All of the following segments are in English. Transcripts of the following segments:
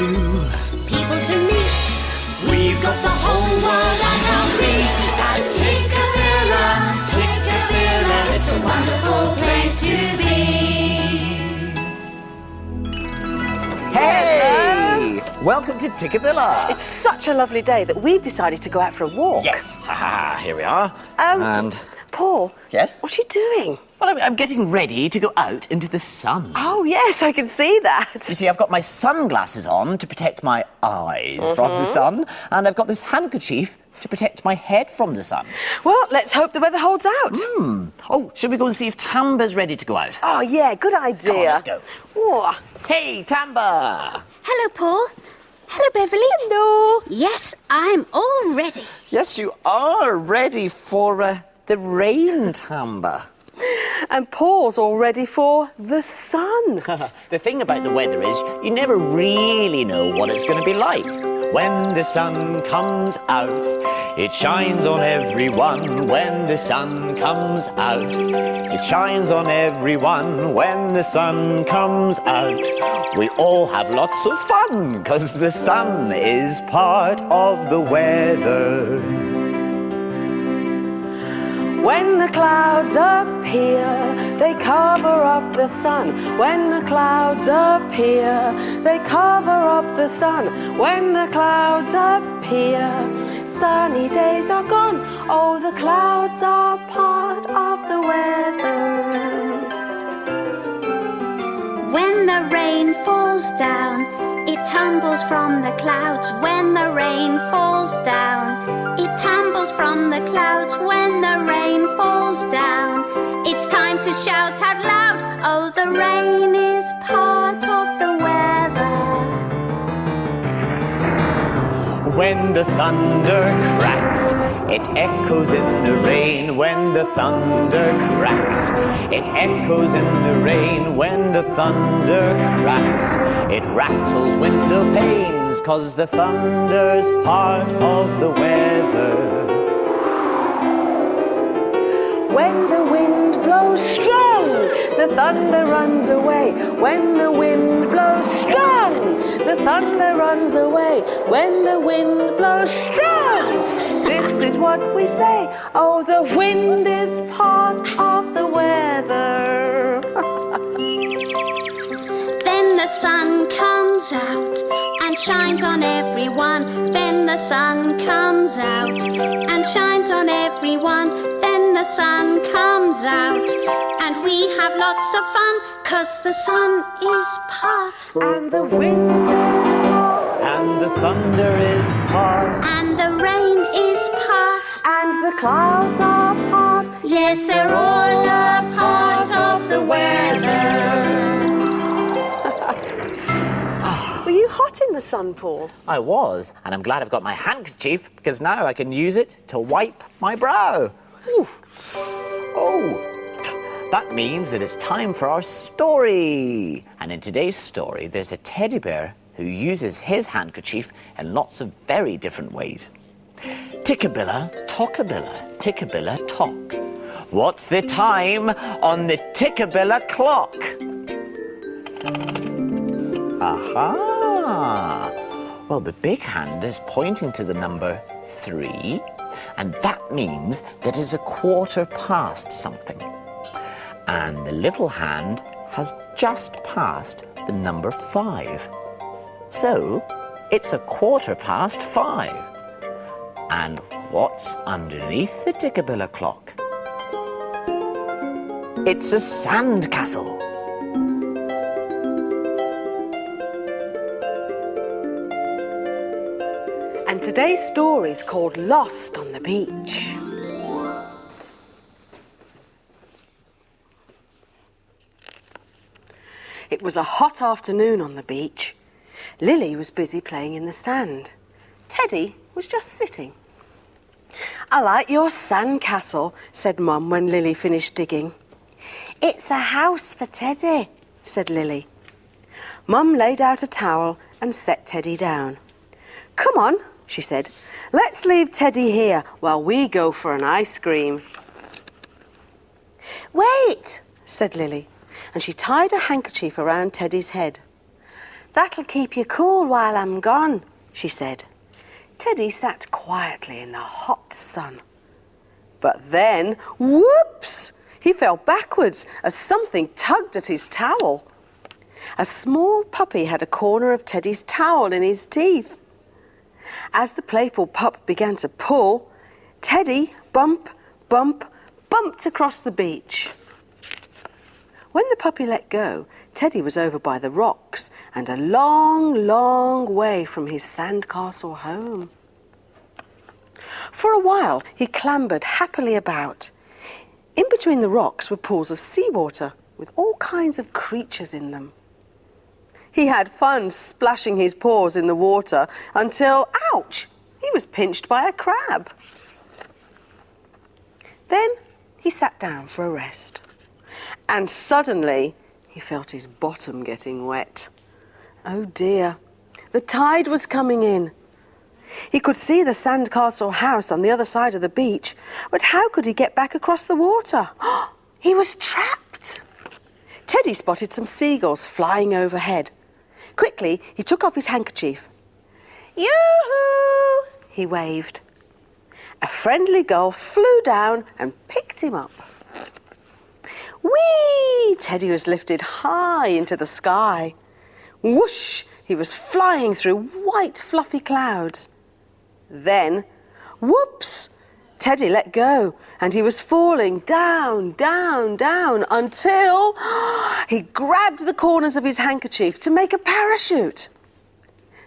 to. People to meet. We've got the whole world at our feet. At Tikkabilla, it's a wonderful place to be. Hey! Welcome to Tikkabilla. It's such a lovely day that we've decided to go out for a walk. Yes, here we are. And Paul. Yes? What are you doing? well, I'm getting ready to go out into the sun. Oh, yes, I can see that. You see, I've got my sunglasses on to protect my eyes from the sun, and I've got this handkerchief to protect my head from the sun. Well, let's hope the weather holds out. Oh, should we go and see if Tamba's ready to go out? Oh, yeah, good idea. Come on, let's go. Oh. Hey, Tamba! Hello, Paul. Hello, Beverley. Hello. Yes, I'm all ready. Yes, you are ready for the rain, Tamba. And Paul's all ready for the sun. The thing about the weather is you never really know what it's going to be like. When the sun comes out, it shines on everyone. When the sun comes out, it shines on everyone. When the sun comes out, we all have lots of fun, 'cause the sun is part of the weather. When the clouds appear, they cover up the sun. When the clouds appear, they cover up the sun. When the clouds appear, sunny days are gone. Oh, the clouds are part of the weather. When the rain falls down, it tumbles from the clouds. When the rain falls down, it tumbles from the clouds. When the rain falls down, it's time to shout out loud. Oh, the rain is part of the weather. When the thunder cracks, it echoes in the rain. When the thunder cracks, it echoes in the rain. When the thunder cracks, it rattles window panes, 'cause the thunder's part of the weather. When the wind blows strong, the thunder runs away. When the wind blows strong, the thunder runs away. When the wind blows strong, this is what we say. Oh, the wind is part of the weather. Then the sun comes out and shines on everyone. Then the sun comes out and shines on everyone. Then the sun comes out and we have lots of fun, 'cause the sun is part. And the wind is part. And the thunder is part. And the rain is part. And the clouds are part. Yes, they're all a part of the weather. Were you hot in the sun, Paul? I was, and I'm glad I've got my handkerchief, because now I can use it to wipe my brow. Oof. Oh, that means that it's time for our story. And in today's story, there's a teddy bear who uses his handkerchief in lots of very different ways. Tikkabilla, Tockabilla, Tikkabilla, Tock. What's the time on the Tikkabilla clock? Aha! Well, the big hand is pointing to the number 3, and that means that it's a quarter past something. And the little hand has just passed the number 5. So, it's a quarter past 5. And what's underneath the Tikkabilla clock? It's a sandcastle. And today's story is called Lost on the Beach. It was a hot afternoon on the beach. Lily was busy playing in the sand. Teddy was just sitting. "I like your sandcastle," said Mum when Lily finished digging. "It's a house for Teddy," said Lily. Mum laid out a towel and set Teddy down. "Come on," she said. "Let's leave Teddy here while we go for an ice cream." "Wait," said Lily, and she tied a handkerchief around Teddy's head. "That'll keep you cool while I'm gone," she said. Teddy sat quietly in the hot sun. But then, whoops! He fell backwards as something tugged at his towel. A small puppy had a corner of Teddy's towel in his teeth. As the playful pup began to pull, Teddy bumped across the beach. When the puppy let go, Teddy was over by the rocks and a long, long way from his sandcastle home. For a while, he clambered happily about. In between the rocks were pools of seawater with all kinds of creatures in them. He had fun splashing his paws in the water until, ouch, he was pinched by a crab. Then he sat down for a rest. And suddenly, he felt his bottom getting wet. Oh dear, the tide was coming in. He could see the sandcastle house on the other side of the beach, but how could he get back across the water? He was trapped. Teddy spotted some seagulls flying overhead. Quickly, he took off his handkerchief. "Yoo-hoo!" he waved. A friendly gull flew down and picked him up. Whee! Teddy was lifted high into the sky. Whoosh! He was flying through white fluffy clouds. Then, whoops! Teddy let go and he was falling down, down, down until he grabbed the corners of his handkerchief to make a parachute.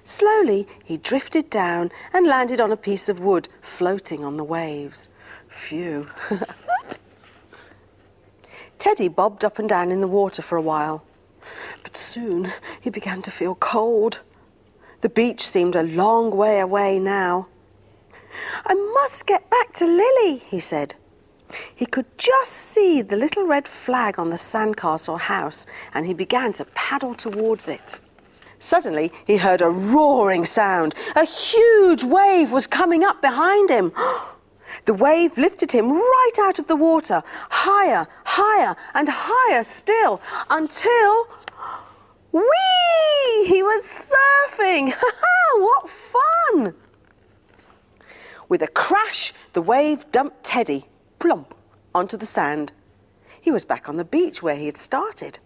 Slowly, he drifted down and landed on a piece of wood floating on the waves. Phew. Teddy bobbed up and down in the water for a while, but soon he began to feel cold. The beach seemed a long way away now. "I must get back to Lily," he said. He could just see the little red flag on the sandcastle house, and he began to paddle towards it. Suddenly, he heard a roaring sound. A huge wave was coming up behind him. The wave lifted him right out of the water, higher, higher, and higher still, until... whee! He was surfing! What fun! With a crash, the wave dumped Teddy, plump, onto the sand. He was back on the beach where he had started.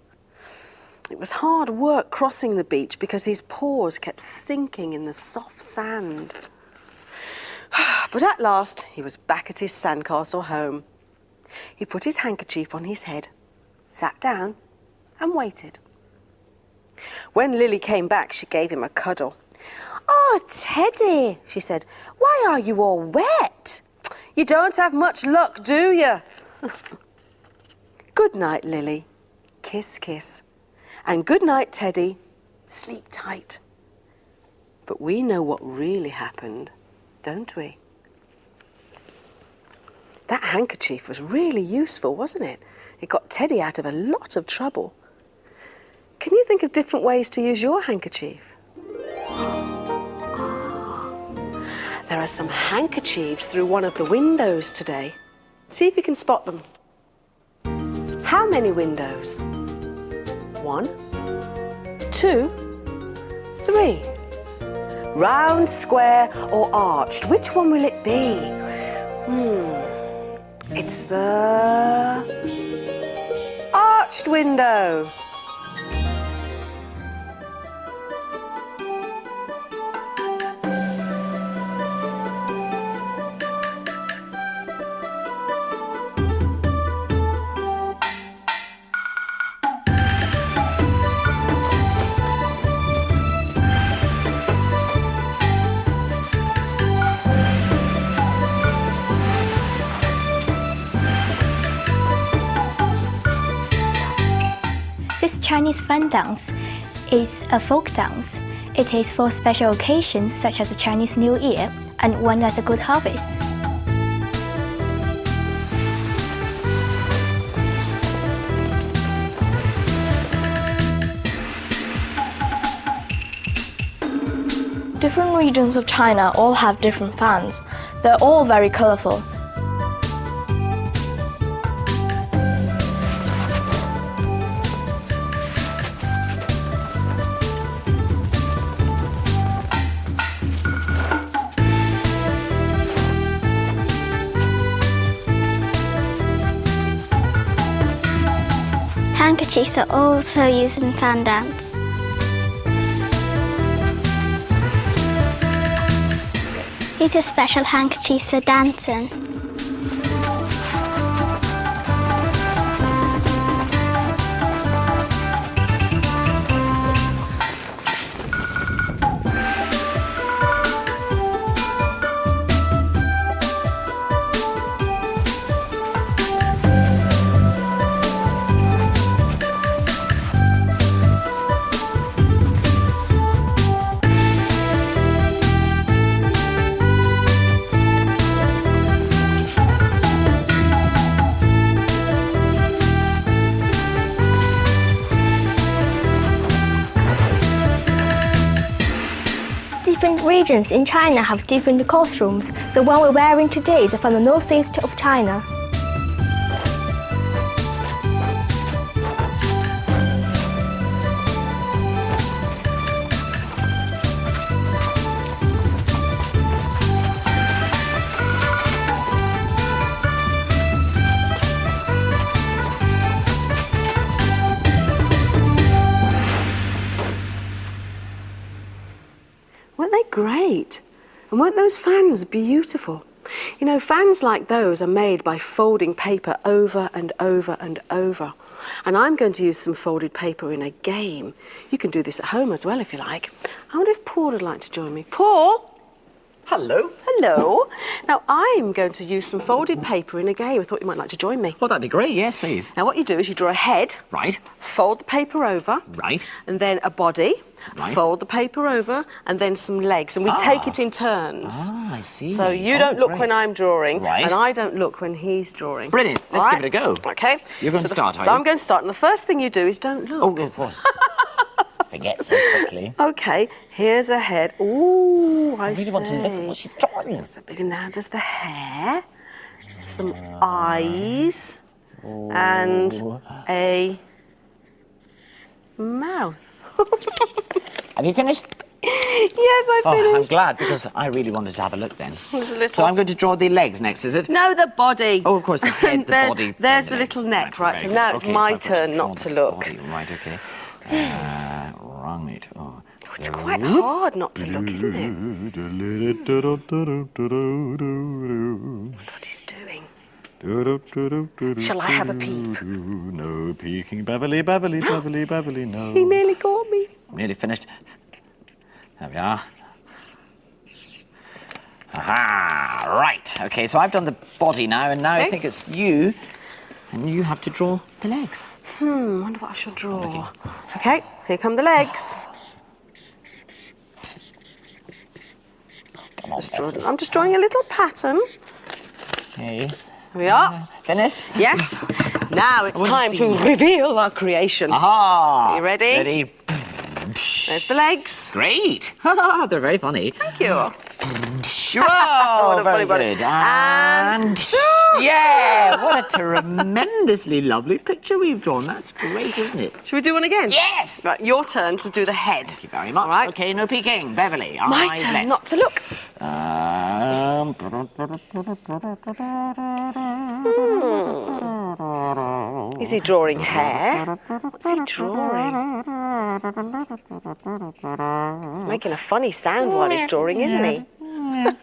It was hard work crossing the beach because his paws kept sinking in the soft sand. But at last, he was back at his sandcastle home. He put his handkerchief on his head, sat down, and waited. When Lily came back, she gave him a cuddle. "Oh, Teddy," she said, "why are you all wet? You don't have much luck, do you?" Good night, Lily. Kiss, kiss. And good night, Teddy. Sleep tight. But we know what really happened, don't we? That handkerchief was really useful, wasn't it? It got Teddy out of a lot of trouble. Can you think of different ways to use your handkerchief? There are some handkerchiefs through one of the windows today. See if you can spot them. How many windows? 1, 2, 3. Round, square, or arched? Which one will it be? It's the arched window. Chinese fun dance is a folk dance. It is for special occasions such as the Chinese New Year and one as a good harvest. Different regions of China all have different fans. They're all very colorful. handkerchiefs are also used in fan dance. These are special handkerchiefs for dancing. Different regions in China have different costumes. The one we're wearing today is from the northeast of China. Weren't they great? And weren't those fans beautiful? You know, fans like those are made by folding paper over and over and over. And I'm going to use some folded paper in a game. You can do this at home as well if you like. I wonder if Paul would like to join me. Paul? Hello. Hello. Now, I'm going to use some folded paper in a game. I thought you might like to join me. Well, that'd be great. Yes, please. Now, what you do is you draw a head. Right. Fold the paper over. Right. And then a body. Right. Fold the paper over, and then some legs. And we take it in turns. Ah, I see. So you don't look great. when I'm drawing, Right. and I don't look when he's drawing. Brilliant. Let's All give it a go. Okay. You're going to start, are you? I'm going to start, and the first thing you do is don't look. Oh, of course. Forget so quickly. Okay, here's a head. Ooh, I really want to look at what she's drawing. So big. Now there's the hair, some eyes, and a mouth. Have you finished? Yes, I Oh, I'm finished. glad, because I really wanted to have a look then. little- So I'm going to draw the legs next, is it? No, the body. Oh, of course, the head, the body. There's and the legs. little neck, right? So very now good. it's Okay, my so I've got turn draw not the to look. body. Right, okay. Right. Oh, it's quite hard not to look, isn't it? What he's doing. Shall I have a peek? No peeking, Beverley, Beverley, Beverley, Beverley, no. He nearly got me. Nearly finished. There we are. Aha! Right. Okay, so I've done the body now, and now I Okay. think it's you, and you have to draw the legs. Wonder what I shall draw. Okay, here come the legs. I'm just drawing a little pattern. Okay. Here we are. Finished? Yes. Now it's want to time see. to reveal our creation. Aha! You ready? Ready. There's the legs. Great. They're very funny. Thank you. Sure. What a Very funny body. good. And yeah, what a tremendously lovely picture we've drawn. That's great, isn't it? Shall we do one again? Yes. Right, your turn to do the head. Thank you very much. All right. Okay, no peeking. Beverley, My eyes turn left. not to look. Is he drawing hair? What's he drawing? Making a funny sound while he's drawing, isn't he? I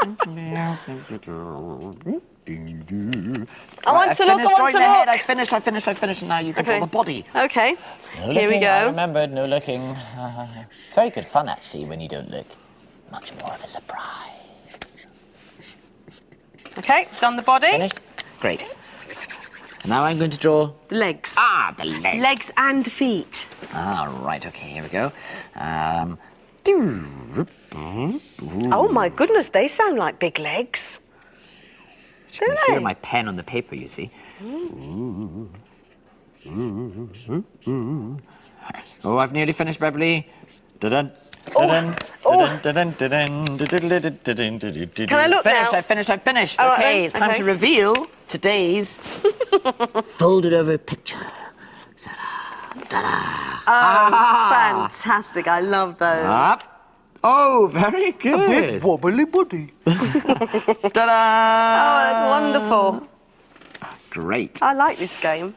want to look, I want drawing to the head. look. I finished, and now you can draw the body. Okay, No here we looking, I go. remembered, no looking. It's very good fun, actually, when you don't look. Much more of a surprise. Okay, done the body. Finished? Great. And now I'm going to draw... The legs. Ah, the legs. Legs and feet. Ah, right, okay, here we go. Oh my goodness, they sound like big legs. You can Don't hear they? my pen on the paper, you see. Oh, I've nearly finished, Beverley. Dun-dun. Dun-dun, dun-dun, dun-dun, dun-dun, dun-dun. Can I look Finished, now? I've finished. All right Okay, then, it's time okay. to reveal today's folded over picture. Ta-da, ta-da. Oh, fantastic. I love those. Up. Oh, very good. Wobbly body. Ta-da! Oh, that's wonderful. Great. I like this game.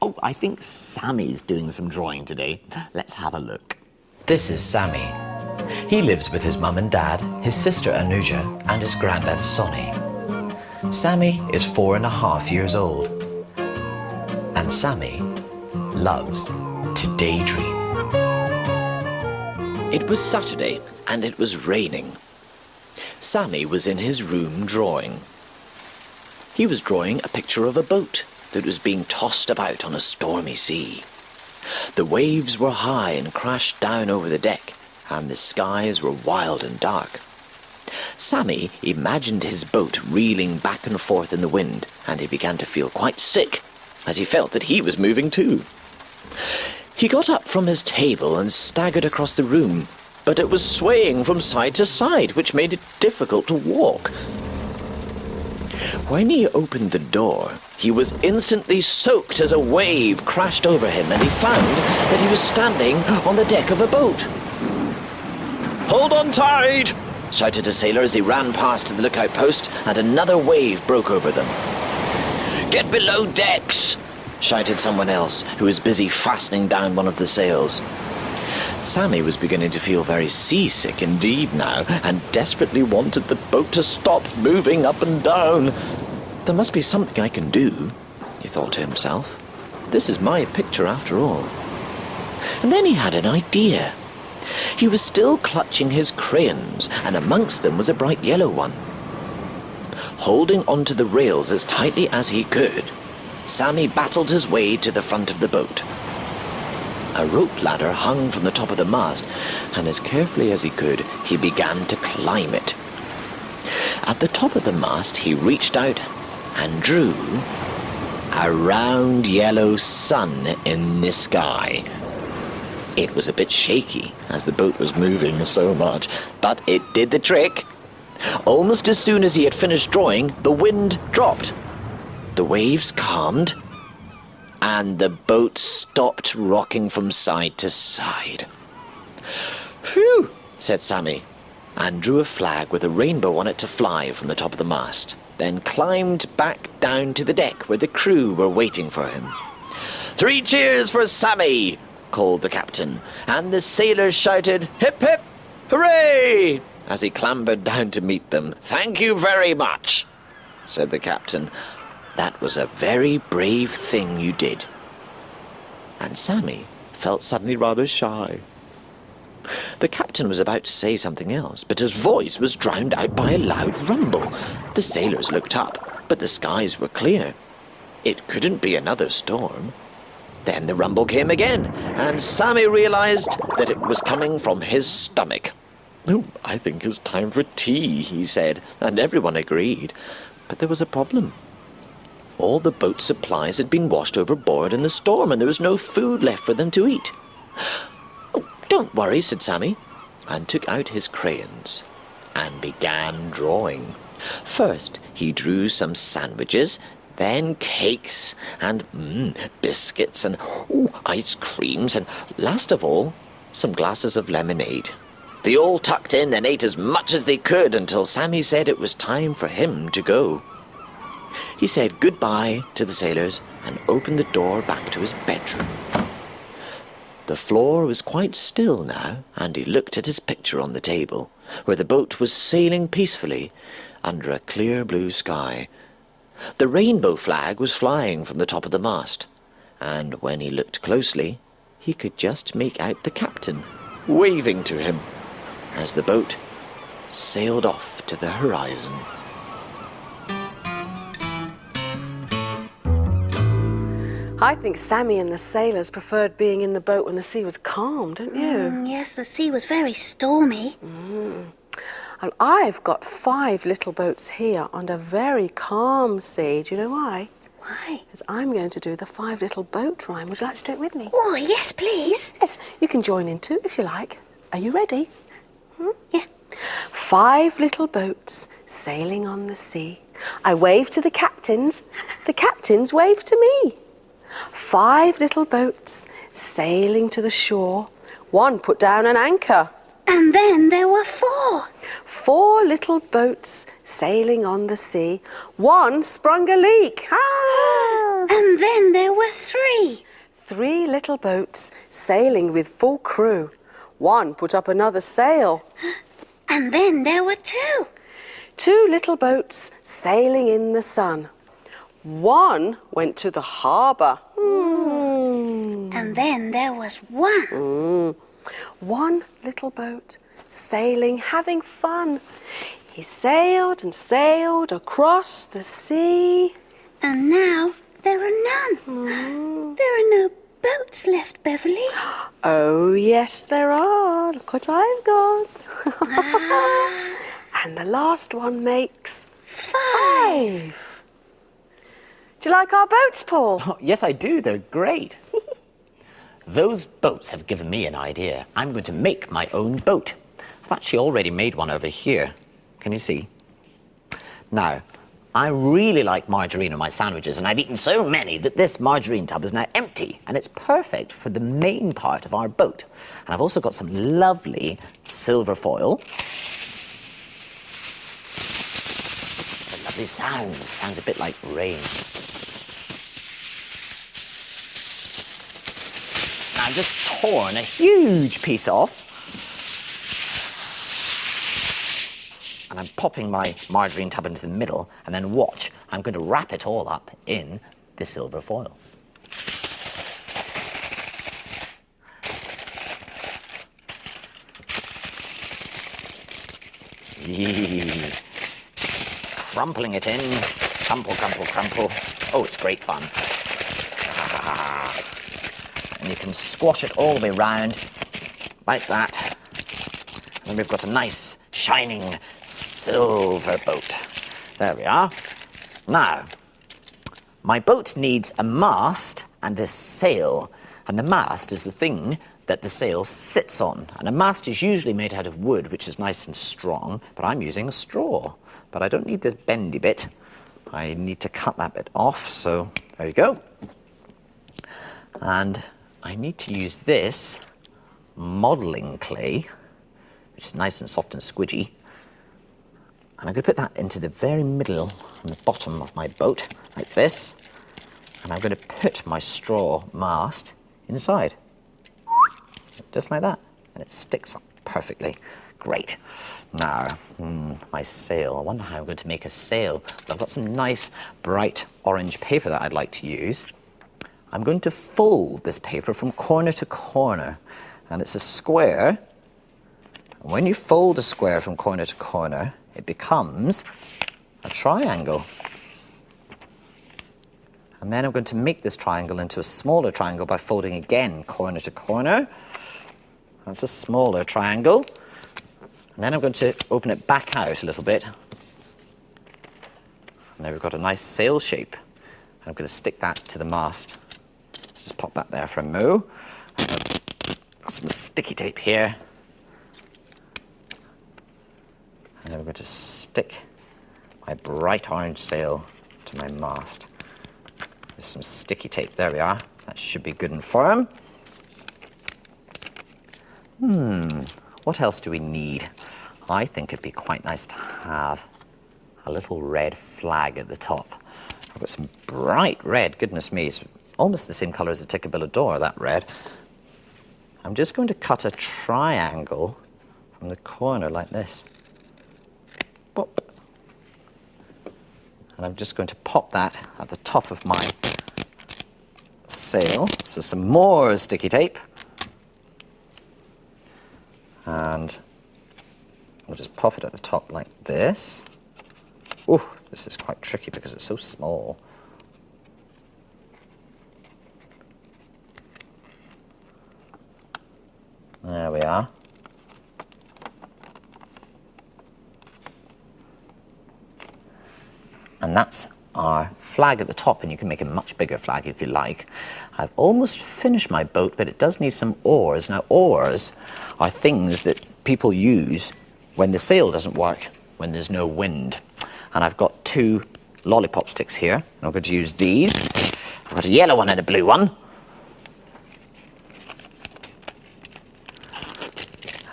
Oh, I think Sammy's doing some drawing today. Let's have a look. This is Sammy. He lives with his mum and dad, his sister Anuja, and his granddad Sonny. Sammy is 4.5 years old. And Sammy loves to daydream. It was Saturday and it was raining. Sammy was in his room drawing. He was drawing a picture of a boat that was being tossed about on a stormy sea. The waves were high and crashed down over the deck, and the skies were wild and dark. Sammy imagined his boat reeling back and forth in the wind, and he began to feel quite sick, as he felt that he was moving too. He got up from his table and staggered across the room, but it was swaying from side to side, which made it difficult to walk. When he opened the door, he was instantly soaked as a wave crashed over him, and he found that he was standing on the deck of a boat. "Hold on tight!" shouted a sailor as he ran past to the lookout post, and another wave broke over them. "Get below decks!" shouted someone else, who was busy fastening down one of the sails. Sammy was beginning to feel very seasick indeed now, and desperately wanted the boat to stop moving up and down. There must be something I can do, he thought to himself. This is my picture after all. And then he had an idea. He was still clutching his crayons, and amongst them was a bright yellow one. Holding onto the rails as tightly as he could, Sammy battled his way to the front of the boat. A rope ladder hung from the top of the mast, and as carefully as he could, he began to climb it. At the top of the mast, he reached out and drew a round yellow sun in the sky. It was a bit shaky as the boat was moving so much, but it did the trick. Almost as soon as he had finished drawing, the wind dropped. The waves calmed, and the boat stopped rocking from side to side. "Phew," said Sammy, and drew a flag with a rainbow on it to fly from the top of the mast, then climbed back down to the deck where the crew were waiting for him. "3 cheers for Sammy," called the captain, and the sailors shouted, "Hip, hip, hooray!" as he clambered down to meet them. "Thank you very much," said the captain. "That was a very brave thing you did." And Sammy felt suddenly rather shy. The captain was about to say something else, but his voice was drowned out by a loud rumble. The sailors looked up, but the skies were clear. It couldn't be another storm. Then the rumble came again, and Sammy realized that it was coming from his stomach. "Oh, I think it's time for tea," he said, and everyone agreed. But there was a problem. All the boat's supplies had been washed overboard in the storm, and there was no food left for them to eat. "Oh, don't worry," said Sammy, and took out his crayons and began drawing. First, he drew some sandwiches, then cakes, and biscuits, and ice creams, and last of all, some glasses of lemonade. They all tucked in and ate as much as they could until Sammy said it was time for him to go. He said goodbye to the sailors and opened the door back to his bedroom. The floor was quite still now, and he looked at his picture on the table, where the boat was sailing peacefully under a clear blue sky. The rainbow flag was flying from the top of the mast, and when he looked closely, he could just make out the captain waving to him as the boat sailed off to the horizon. I think Sammy and the sailors preferred being in the boat when the sea was calm, don't you? Yes, the sea was very stormy. And I've got 5 little boats here on a very calm sea. Do you know why? Why? Because I'm going to do the 5 little boat rhyme. Would you like to do it with me? Oh, yes, please. Yes, you can join in too if you like. Are you ready? Yeah. 5 little boats sailing on the sea. I wave to the captains wave to me. 5 little boats sailing to the shore. 1 put down an anchor. And then there were 4. 4 little boats sailing on the sea. 1 sprung a leak. Ah! And And then there were 3. 3 little boats sailing with full crew. One put up another sail. And then there were 2. 2 little boats sailing in the sun. One went to the harbour. And then there was 1. 1 little boat sailing, having fun. He sailed and sailed across the sea. And now there are none. There are no boats left, Beverley. Oh, yes, there are. Look what I've got. And the last one makes 5. Do you like our boats, Paul? Oh, yes, I do. They're great. Those boats have given me an idea. I'm going to make my own boat. I've actually already made one over here. Can you see? Now, I really like margarine on my sandwiches, and I've eaten so many that this margarine tub is now empty, and it's perfect for the main part of our boat. And I've also got some lovely silver foil. A lovely sound. Sounds a bit like rain. Now I've just torn a huge piece off. And I'm popping my margarine tub into the middle, and then watch, I'm going to wrap it all up in the silver foil. Yee. Crumpling it in, crumple, crumple, crumple. Oh, it's great fun. And you can squash it all the way round, like that. And then we've got a nice, shining silver boat. There we are. Now, my boat needs a mast and a sail. And the mast is the thing that the sail sits on. And a mast is usually made out of wood, which is nice and strong, but I'm using a straw. But I don't need this bendy bit. I need to cut that bit off, so there you go. And I need to use this modelling clay, which is nice and soft and squidgy. And I'm going to put that into the very middle and the bottom of my boat, like this. And I'm going to put my straw mast inside, just like that. And it sticks up perfectly. Great. Now, my sail. I wonder how I'm going to make a sail. I've got some nice, bright orange paper that I'd like to use. I'm going to fold this paper from corner to corner. And it's a square. And when you fold a square from corner to corner, it becomes a triangle. And then I'm going to make this triangle into a smaller triangle by folding again corner to corner. That's a smaller triangle. And then I'm going to open it back out a little bit. And there we've got a nice sail shape. And I'm going to stick that to the mast. Just pop that there for a moo. Got some sticky tape here. And then we're going to stick my bright orange sail to my mast with some sticky tape. There we are. That should be good and firm. What else do we need? I think it'd be quite nice to have a little red flag at the top. I've got some bright red, goodness me, it's almost the same colour as the Tikkabilla door, that red. I'm just going to cut a triangle from the corner like this. Pop. And I'm just going to pop that at the top of my sail. So some more sticky tape. And we'll just pop it at the top like this. Ooh, this is quite tricky because it's so small. There we are. And that's our flag at the top, and you can make a much bigger flag if you like. I've almost finished my boat, but it does need some oars. Now, oars are things that people use when the sail doesn't work, when there's no wind. And I've got 2 lollipop sticks here, and I'm going to use these. I've got a yellow one and a blue one.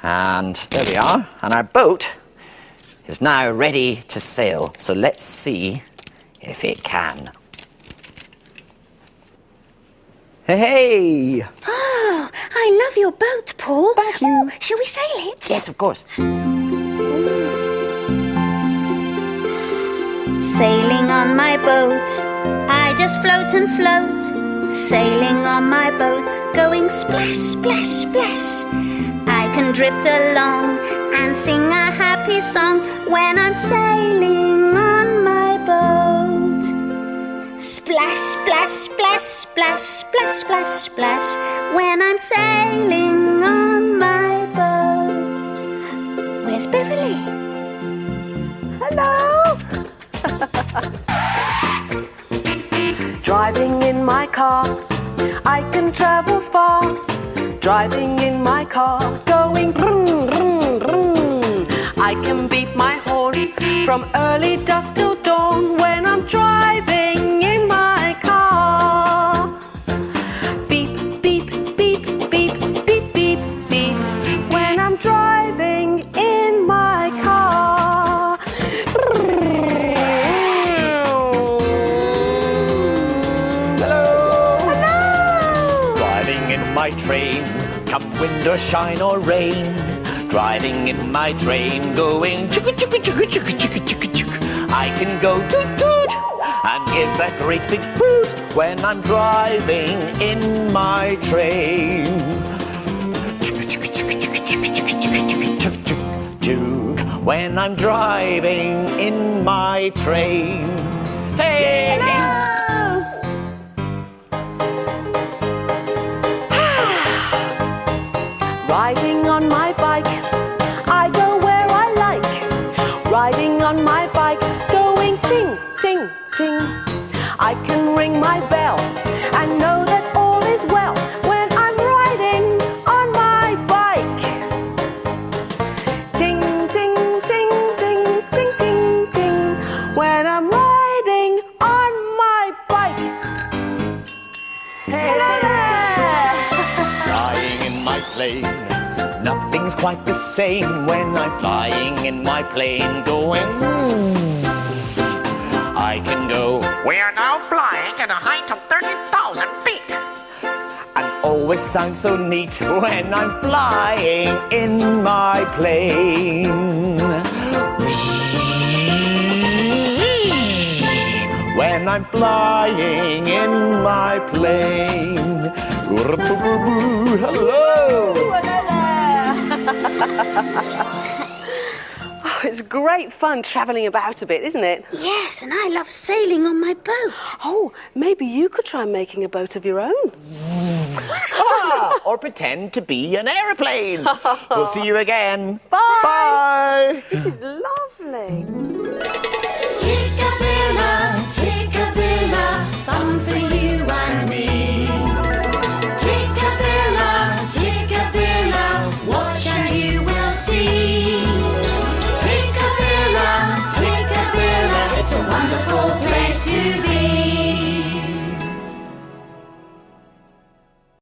And there we are. And our boat is now ready to sail. So let's see if it can. Hey! Oh, I love your boat, Paul. Thank you. Oh, shall we sail it? Yes, of course. Sailing on my boat, I just float and float. Sailing on my boat, going splash, splash, splash. I can drift along and sing a happy song when I'm sailing on my boat. Splash, splash, splash, splash, splash, splash, splash when I'm sailing on my boat. Where's Beverley? Hello! Driving in my car, I can travel far. Driving in my car, going vroom, vroom, vroom. I can beat my horn from early dusk till dawn when I'm driving in my car. Beep, beep, beep, beep, beep, beep, beep when I'm driving in my car. My train, come wind or shine or rain. Driving in my train, going chugga chugga chugga chugga chugga chugga chugga. I can go toot toot and give a great big hoot when I'm driving in my train. Chugga chugga chugga chugga chugga chugga chugga chugga chugga chugga chugga when I'm driving in my train. Hey! Riding on my bike, I go where I like. Riding on my bike, going ting, ting, ting. I can ring my bell and know that all is well when I'm riding on my bike. Ting, ting, ting, ting, ting, ting, ting when I'm riding on my bike. Hello there! Flying in my plane, nothing's quite the same when I'm flying in my plane going I can go. We are now flying at a height of 30,000 feet. And always sounds so neat when I'm flying in my plane. When I'm flying in my plane. Hello! Oh, it's great fun travelling about a bit, isn't it? Yes, and I love sailing on my boat. Oh, maybe you could try making a boat of your own. Or pretend to be an aeroplane. We'll see you again. Bye. Bye. This is lovely. Tikkabilla, Tikkabilla.